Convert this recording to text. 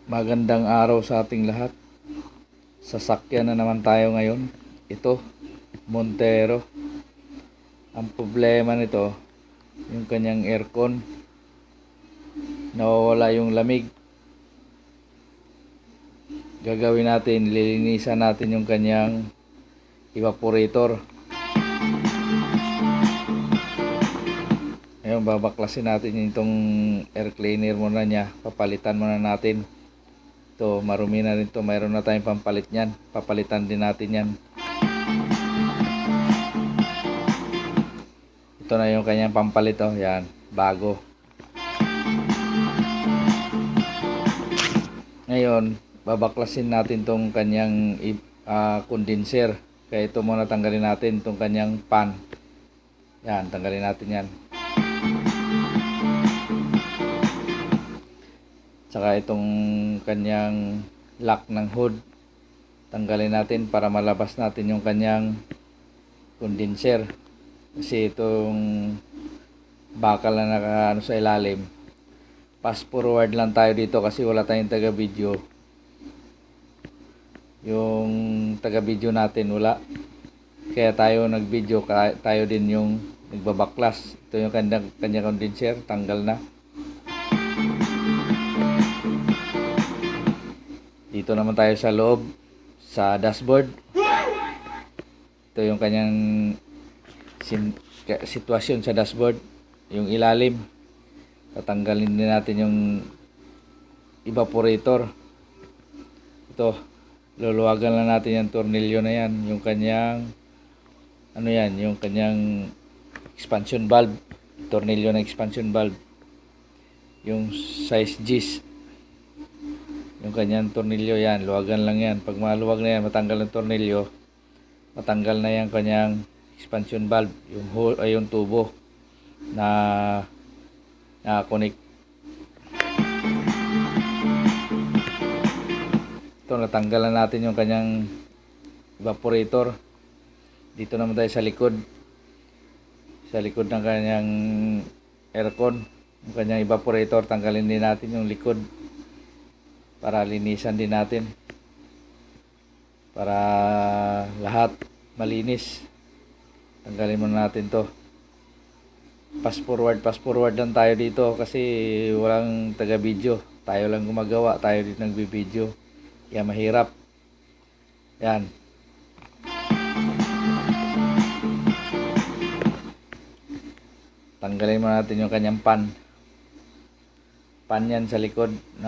Magandang araw sa ating lahat. Sasakyan na naman tayo ngayon. Ito, Montero. Ang problema nito, yung kanyang aircon, nawawala yung lamig. Gagawin natin, lilinisan natin yung kanyang evaporator. Ngayon, babaklasin natin itong air cleaner muna niya. Papalitan muna natin. Ito, marumi na rin to. Mayroon na tayong pampalit niyan. Papalitan din natin yan. Ito na yung kanyang pampalit. Oh. Yan, bago. Ngayon, babaklasin natin tong kanyang condenser. Kaya ito muna tanggalin natin tong kanyang pan. Yan, tanggalin natin yan. Saka itong kanyang lock ng hood, tanggalin natin para malabas natin yung kanyang condenser. Kasi itong bakal na nakaano sa ilalim, fast forward lang tayo dito kasi wala tayong taga video. Yung taga video natin wala, kaya tayo nag video, tayo din yung nagbabaklas. Ito yung kanyang condenser, tanggal na. Dito naman tayo sa loob, sa dashboard. Ito yung kanyang sitwasyon sa dashboard. Yung ilalim, tatanggalin din natin yung evaporator. Ito, luluwagan lang natin yung tornilyo na yan. Yung kanyang, ano yan, yung kanyang expansion valve. Tornilyo na expansion valve. Yung size G's. Yung kanyang tornilyo yan, luwagan lang yan. Pag maluwag na yan, matanggal ang tornilyo, matanggal na yan kanyang expansion valve, yung hole ay yung tubo na connect. Ito, natanggalan natin yung kanyang evaporator. Dito naman tayo sa likod. Sa likod ng kanyang aircon, yung kanyang evaporator, tanggalin din natin yung likod para linisan din natin, para lahat malinis. Tanggalin muna natin to. Fast forward lang tayo dito kasi walang taga video, tayo lang gumagawa, tayo din nagbi-video, kaya mahirap. Yan, tanggalin muna natin yung kanyang pan yan sa likod